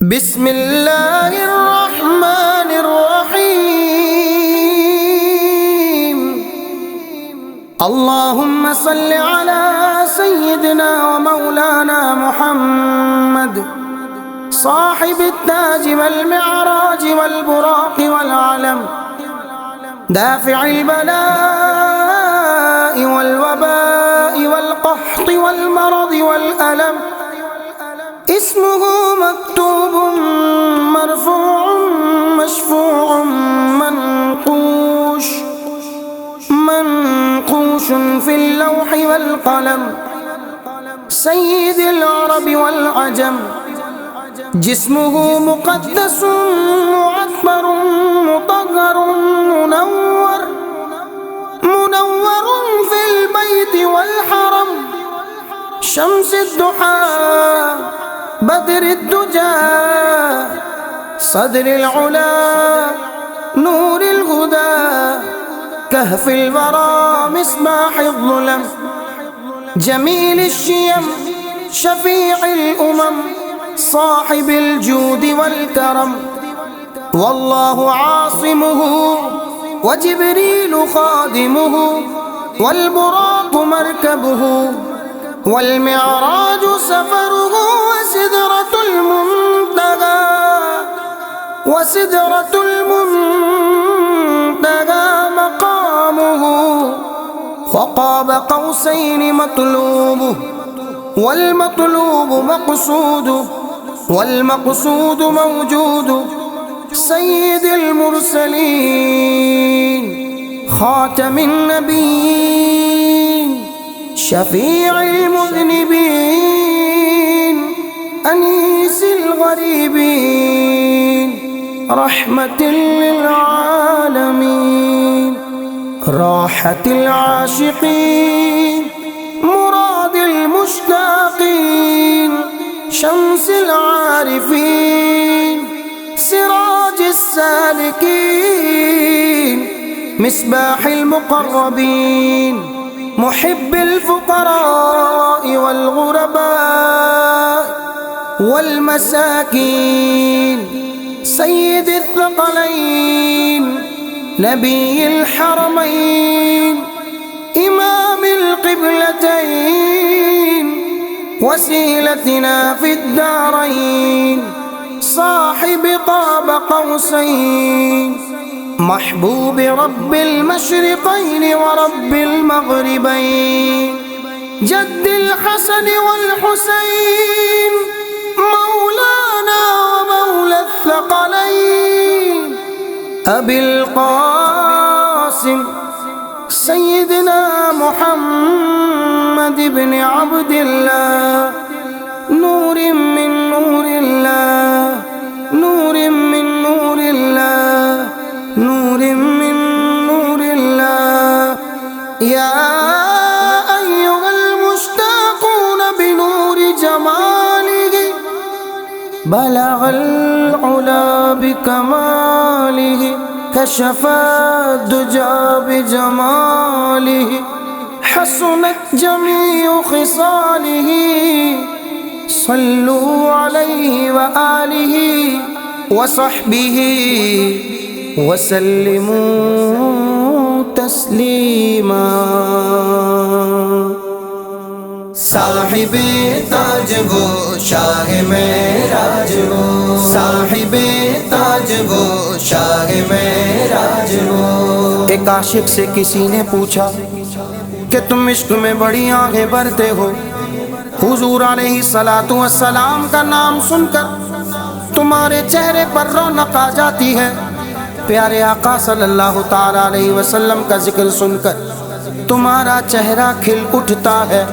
بسم اللہ الرحمن الرحیم اللہم صل علی سیدنا و مولانا محمد صاحب التاج والمعراج والبراق والعلم دافع البلاء والوباء والقحط والمرض والألم اسمه مكتوب مرفوع مشفوع منقوش في اللوح والقلم سيد العرب والعجم جسمه مقدس معطر مطهر منور في البيت والحرم شمس الضحى بدر الدجى صدر العلا نور الهدى كهف الورى مصباح الظلم جميل الشيم شفيع الأمم صاحب الجود والكرم والله عاصمه وجبريل خادمه والبراق مركبه والمعراج سفره وسدرة المنتهى مقامه وقاب قوسين مطلوبه والمطلوب مقصوده والمقصود موجود سيد المرسلين خاتم النبيين شفيع المذنبين أنيس الغريبين رحمة للعالمين راحة العاشقين مراد المشتاقين شمس العارفين سراج السالكين مصباح المقربين محب الفقراء والغرباء والمساكين سيد الثقلين نبي الحرمين إمام القبلتين وسيلتنا في الدارين صاحب قاب قوسين محبوب رب المشرقين ورب المغربين جد الحسن والحسين مولانا ومولى الثقلين أبي القاسم سيدنا محمد بن عبد الله نور من نور الله نور من نور الله نور من نور الله يا أيها المشتاقون بنور جماله بلغ العلا بكماله كشف الدجى بجماله حسنت جميع خصاله صلوا عليه وآله وصحبه وسلموا تسلیما صاحب تاج وہ شاہ معراج وہ صاحب تاج وہ شاہ معراج وہ ایک عاشق سے کسی نے پوچھا کہ تم عشق میں بڑی آنکھیں بھرتے ہو، حضور علیہ الصلوۃ والسلام کا نام سن کر تمہارے چہرے پر رونق آ جاتی ہے، پیارے آقا صلی اللہ تعالی علیہ وسلم کا ذکر سن کر تمہارا چہرہ کھل اٹھتا ہے،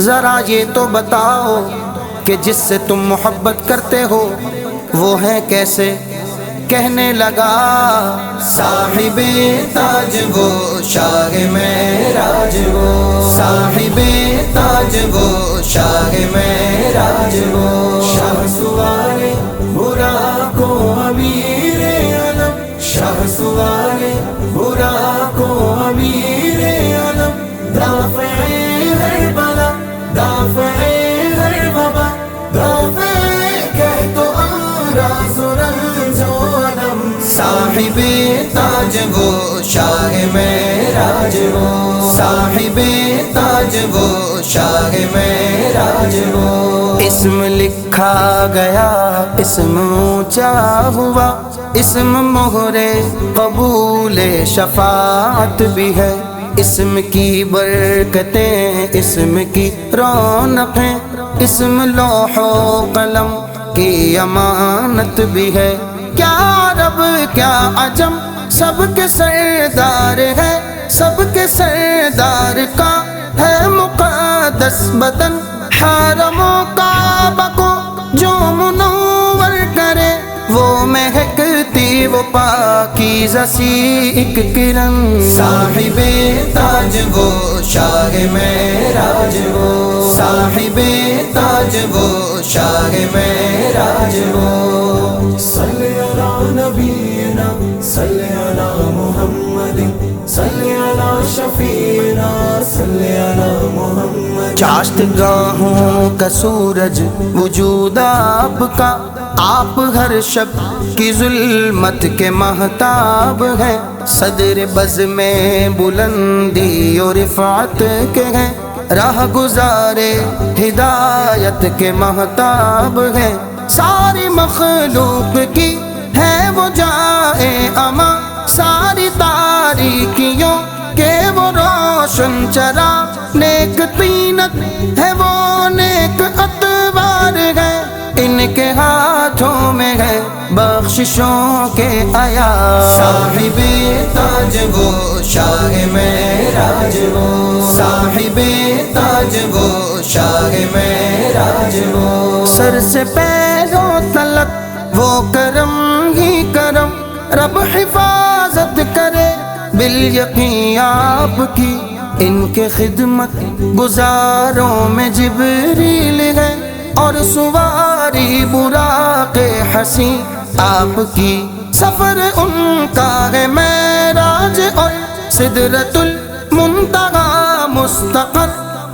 ذرا یہ تو بتاؤ کہ جس سے تم محبت کرتے ہو وہ ہیں کیسے؟ کہنے لگا صاحب تاج وہ شاہ معراج وہ صاحب تاج وہ شاہ معراج وہ شاہ سوارے براق و امیر علم شاہ سوارے براق و امیر علم دافع ہر بلا دافع ہر وبا دافع کہہ تو صاحب تاج وہ شاہ معراج وہ صاحب تاج وہ شاہ معراج وہ اسم لکھا گیا اسم اونچا ہوا اسم مہر قبول شفاعت بھی ہے اسم کی برکتیں اسم کی رونقیں اسم لوح و قلم کی امانت بھی ہے کیا عرب کیا عجم سب کے سردار ہے سب کے سردار کا ہے مقدس بدن حرم و کعبہ کو جو منور کرے وہ مہکتی وہ پاکیزہ سی ایک کرن صاحب تاج وہ شاہ معراج وہ صاحب تاج وہ شاہ معراج وہ صلی علی نبینا صلی علی محمد صلی علی شفیعنا صلی علی محمد چاشت گاہوں کا سورج وجود آپ کا آپ ہر شب کی ظلمت کے مہتاب ہیں صدر بز میں بلندی اور رفعت کے ہیں راہ گزارے ہدایت کے مہتاب ہیں ساری مخلوق کی ہے وہ جائے اما ساری تاریکیوں کے وہ روشن چرا نیک طینت ہے وہ نیک اتوار ہے ان کے ہاتھوں میں ہے بخششوں کے آیات صاحب تاج وہ شاہ معراج وہ صاحب تاج وہ شاہ معراج وہ سر سے پیروں تلک وہ کرم ہی کرم رب حفاظت کرے بالیقین آپ کی ان کے خدمت گزاروں میں جبریل ہے اور سواری براق حسین آپ کی سفر ان کا ہے معراج اور سدرۃ المنتہی مستقر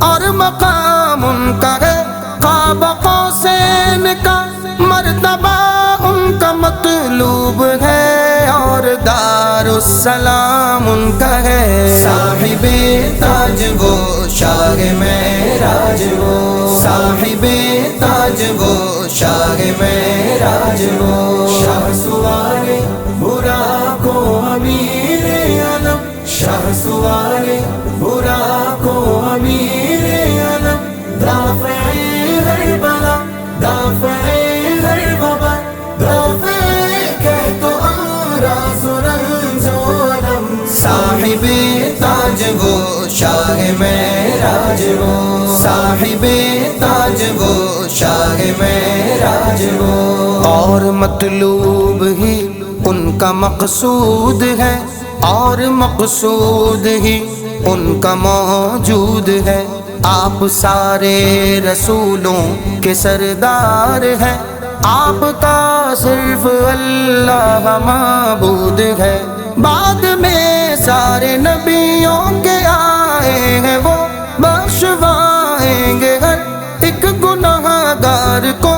اور مقام ان کا ہے قاب قوسین کا مرتبہ ان کا مطلوب ہے اور دار السلام ان کا ہے صاحب تاج وہ شاہ معراج وہ صاحب تاج وہ شاہ معراج وہ شاہ سوارے برا کو امیر علم شاہ سوارے برا کو امیر علم دافع ہر بلا دافع ہر وبا دافع کہہ تو امراض و رنج و علم صاحب تاج وہ شاہ معراج وہ صاحب تاج وہ شاہ معراج وہ اور مطلوب ہی ان کا مقصود ہے اور مقصود ہی ان کا موجود ہے آپ سارے رسولوں کے سردار ہیں آپ کا صرف اللہ معبود ہے بعد میں سارے نبیوں کے آئے ہیں وہ بخشوائیں گے ہر ایک گناہ گار کو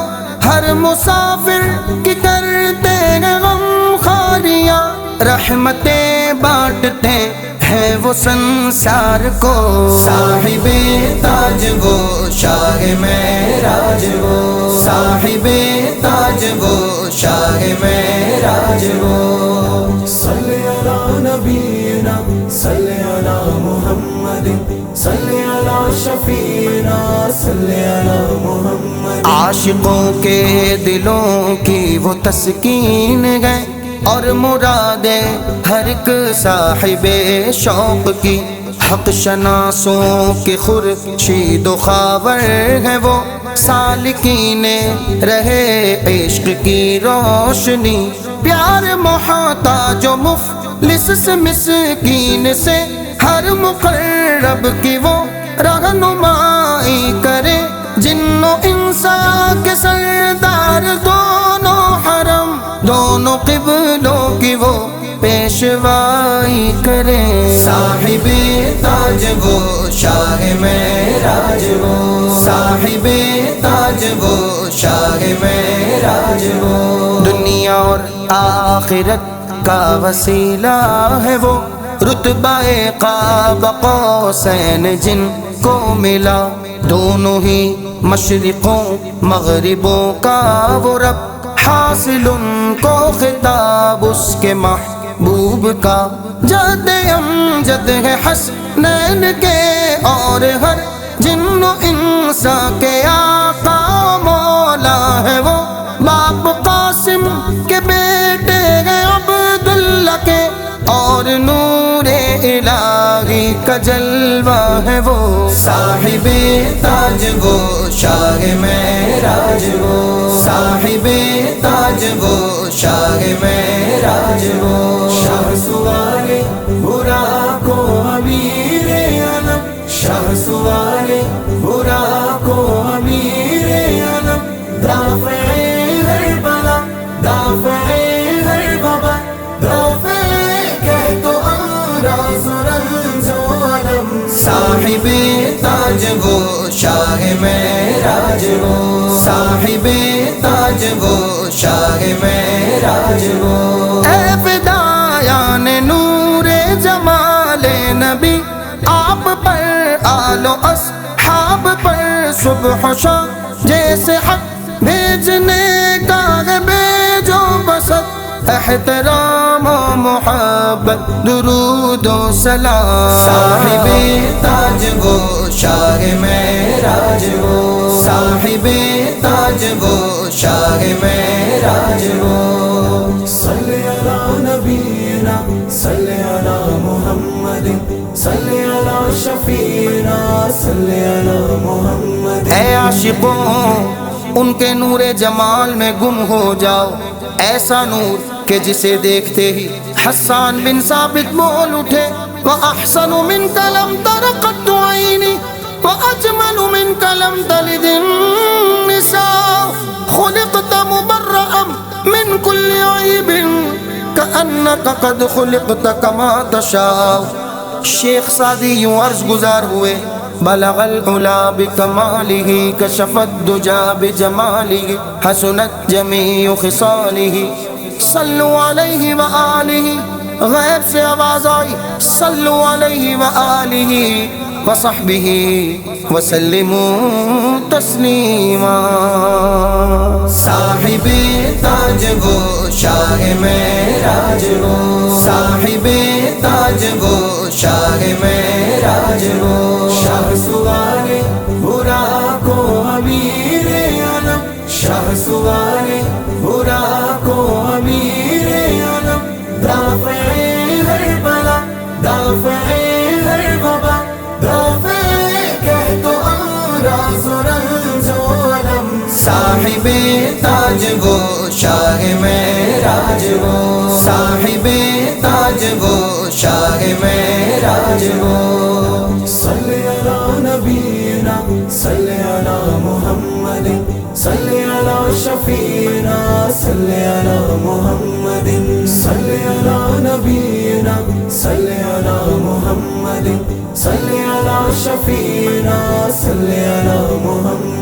ہر مسافر کی کرتے ہیں غم خاریاں رحمتیں بانٹتے ہیں وہ سنسار کو صاحب تاج وہ شاہ معراج وہ صاحب تاج وہ شاہ معراج وہ صلی علی نبینا صلی علی محمد صلی علی شفیعنا صلی علی محمد عاشقوں کے دلوں کی وہ تسکین ہے اور مرادیں ہر ایک صاحب شوق کی حق شناسوں کے خورشید و خاور ہے وہ سالکین رہے عشق کی روشنی پیار محتاج و مفلس سے مسکین سے ہر مقرب کی وہ رہنمائی کرے جن و انسان کے سردار دونوں حرم دونوں قبلوں کی وہ پیشوائی کرے صاحب تاج وہ شاہ معراج وہ صاحب تاج وہ شاہ معراج وہ دنیا اور آخرت کا وسیلہ ہے وہ، رتبہ قاب قوسین جن کو ملا، دونوں ہی مشرقوں مغربوں کا وہ رب، حاصل ان کو خطاب اس کے محبوب کا، جد امجد ہے حسنین کے اور ہر جن و انسا کے آقا مولا ہے وہ، باپ قاسم کے بیٹے ہیں عبداللہ کے، اور نور الہی کا جلوہ ہے وہ، صاحب تاج وہ شاہ معراج وہ، صاحب تاج وہ شاہ معراج وہ، شاہ سوارے برا کو امیر علم، شاہ سوارے برا کو امیر علم، دافع ہر بلا، دافع ہر وبا، دافع کہہ تو امراض و رنج و علم، صاحب تاج وہ شاہ معراج وہ، صاحب تاج وہ شاہ معراج وہ، اے فدایان نور جمال نبی، آپ پر آل و اصحاب پر صبح و شام جیسے حق بھیجنے کا ہے بھیجو بسط، احترام و محبت درود و سلام، صاحب تاج وہ شاہ معراج وہ، صاحب تاج وہ شاہ معراج وہ، صلی علی نبینا صلی علی محمد صلی علی شفیعنا صلی علی محمد، اے عاشقوں ان کے نور جمال میں گم ہو جاؤ، ایسا نور کہ جسے دیکھتے ہی حسان بن ثابت بول اٹھے، وَأَحْسَنُ مِنْكَ لَمْ تَرَ قَطُّ عَيْنِي وَأَجْمَلُ مِنْكَ لَمْ تَلِدِ النِّسَاءُ، خُلِقْتَ مُبَرَّأً مِنْ كُلِّ عَيْبٍ كَأَنَّكَ قَدْ خُلِقْتَ كَمَا تَشَاءُ۔ شیخ سعدی یوں عرض گزار ہوئے، بلغ العلا بکمالہ کشف الدجا بجمالہ حسنت جمیع خصالہ، صلو علیہ وآلہ، غیب سے آواز آئی، صلو علیہ وآلہ وصحبہ وسلموا تسلیما، صاحب تاج وہ شاہ معراج وہ، صاحب تاج وہ شاہ معراج وہ، شاہ سوارے برا کو امیر علم، شاہ سوارے برا کو امیر علم، دافع ہر بلا، دافع ہر وبا، دافع کہہ تو امراض و رنج و علم، صاحب تاج وہ شاہ معراج وہ، صاحب تاج وہ شاہ معراج وہ، صلی علی نبینا صلی علی محمد صلی علی شفیعنا صلی علی محمد، صلی علی نبینا صلی علی محمد صلی علی شفیعنا صلی علی محمد۔